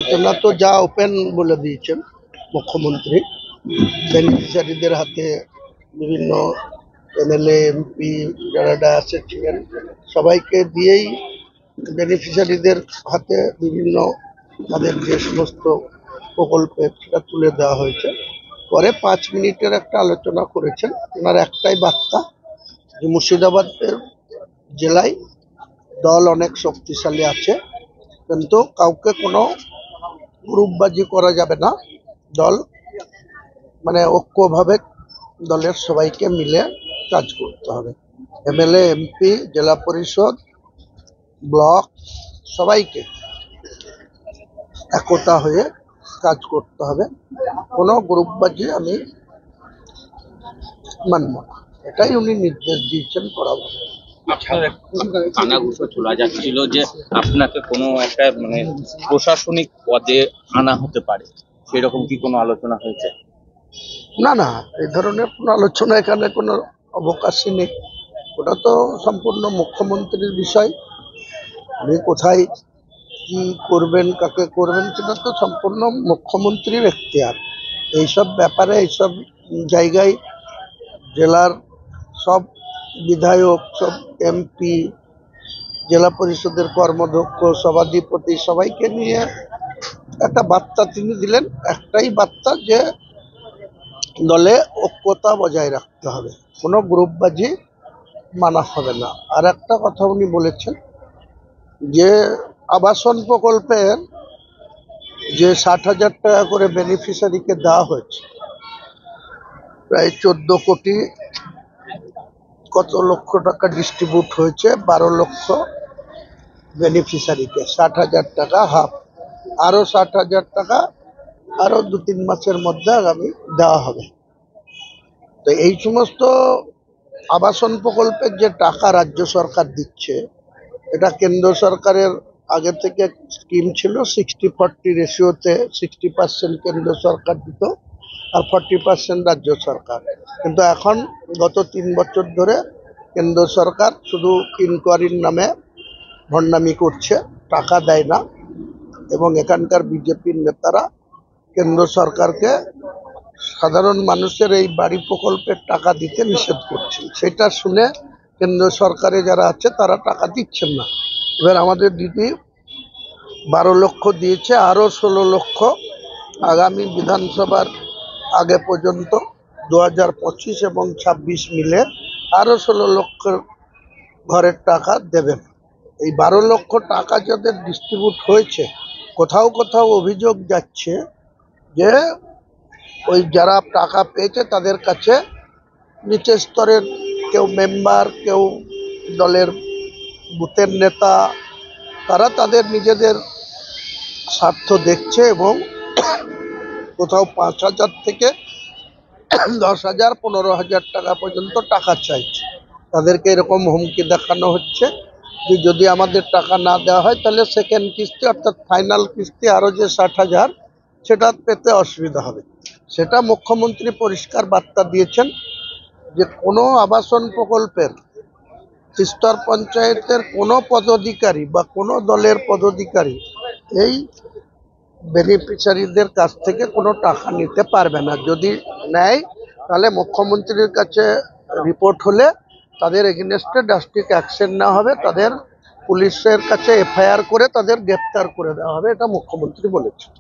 আলোচনা তো যা ওপেন বলে দিয়েছেন মুখ্যমন্ত্রী, বেনিফিশিয়ারিদের হাতে বিভিন্ন এমএলএ এমপি যারা ডায়াসে ছিলেন সবাইকে দিয়েই বেনিফিশিয়ারিদের হাতে বিভিন্ন তাদের যে সমস্ত প্রকল্পে সেটা তুলে দেওয়া হয়েছে। পরে 5 মিনিটের একটা আলোচনা করেছেন। ওনার একটাই বার্তা যে মুর্শিদাবাদের জেলায় দল অনেক শক্তিশালী আছে, কিন্তু কাউকে কোনো গ্রুপবাজি করা যাবে না। দল ঐক্যভাবে দলের সবাইকে মিলে কাজ করতে হবে। এমএলএ এমপি জেলা পরিষদ ব্লক সবাইকে একতা হয়ে কাজ করতে হবে। কোনো গ্রুপবাজি আমি মানব না, এটাই উনি নির্দেশ দিয়েছেন করাবো। আপনার কানাঘুষো শোনা যাচ্ছিল যে আপনাকে কোনো একটা প্রশাসনিক পদে আনা হতে পারে, সেরকম কি কোনো আলোচনা হয়েছে? না না, এই ধরনের কোনো আলোচনা এখানে কোনো অবকাশই নেই। ওটা তো সম্পূর্ণ মুখ্যমন্ত্রীর বিষয়। উনি কোথায় কি করবেন, কাকে করবেন, সেটা তো সম্পূর্ণ মুখ্যমন্ত্রীর এখতিয়ার। এইসব ব্যাপারে এইসব জায়গায় জেলার সব বিধায়ক, সব এমপি, জেলা পরিষদের কর্মাধ্যক্ষ, সভাধিপতি সবাইকে নিয়ে একটা বার্তা তিনি দিলেন। একটাই বার্তা যে দলে ঐক্যতা বজায় রাখতে হবে, কোনো গ্রুপবাজি মানা হবে না। আর একটা কথা উনি বলেছেন যে আবাসন প্রকল্পের যে 60,000 টাকা করে বেনিফিশিয়ারিকে দেওয়া হয়েছে, প্রায় 14 কোটি কত লক্ষ টাকা ডিস্ট্রিবিউট হয়েছে, 12 লক্ষ বেনিফিশিয়ারিকে 60,000 টাকা হাফ। আরো 60,000 টাকা আরো 2-3 মাসের মধ্যে আগামী দেওয়া হবে। তো এই সমস্ত আবাসন প্রকল্পের যে টাকা রাজ্য সরকার দিচ্ছে, এটা কেন্দ্র সরকারের আগে থেকে স্কিম ছিল 60-40 রেশিওতে, 60% কেন্দ্র সরকার দিত আর 40% রাজ্য সরকার। কিন্তু এখন গত 3 বছর ধরে কেন্দ্র সরকার শুধু ইনকোয়ারির নামে ভণ্ডামি করছে, টাকা দেয় না। এবং এখানকার বিজেপির নেতারা কেন্দ্র সরকারকে সাধারণ মানুষের এই বাড়ি প্রকল্পের টাকা দিতে নিষেধ করছেন। সেটা শুনে কেন্দ্র সরকারে যারা আছে তারা টাকা দিচ্ছেন না। এবার আমাদের দিদি 12 লক্ষ দিয়েছে, আরো 16 লক্ষ আগামী বিধানসভার আগে পর্যন্ত 2025 এবং 26 মিলে আরো 16 লক্ষ ঘরের টাকা দেবেন। এই 12 লক্ষ টাকা যাদের ডিস্ট্রিবিউট হয়েছে, কোথাও কোথাও অভিযোগ যাচ্ছে যে ওই যারা টাকা পেয়েছে তাদের কাছে নিচের স্তরের কেউ মেম্বার, কেউ দলের বুথের নেতা, তারা তাদের নিজেদের স্বার্থ দেখছে এবং কোথাও 5,000 থেকে 10,000, 15,000 টাকা পর্যন্ত টাকা চাইছে। তাদেরকে এরকম হুমকি দেখানো হচ্ছে যে যদি আমাদের টাকা না দেওয়া হয় তাহলে সেকেন্ড কিস্তি অর্থাৎ ফাইনাল কিস্তি আরো যে 60,000 সেটা পেতে অসুবিধা হবে। সেটা মুখ্যমন্ত্রী পরিষ্কার বার্তা দিয়েছেন যে কোনো আবাসন প্রকল্পের স্তর পঞ্চায়েতের কোনো পদাধিকারী বা কোনো দলের পদাধিকারী এই বেনিফিশিয়ারিদের কাছ থেকে কোনো টাকা নিতে পারবে না। যদি নেয় তাহলে মুখ্যমন্ত্রীর কাছে রিপোর্ট হলে তাদের এগেইনস্টে ড্রাস্টিক অ্যাকশন নেওয়া হবে, তাদের পুলিশের কাছে এফআইআর করে তাদের গ্রেপ্তার করে দেওয়া হবে, এটা মুখ্যমন্ত্রী বলেছেন।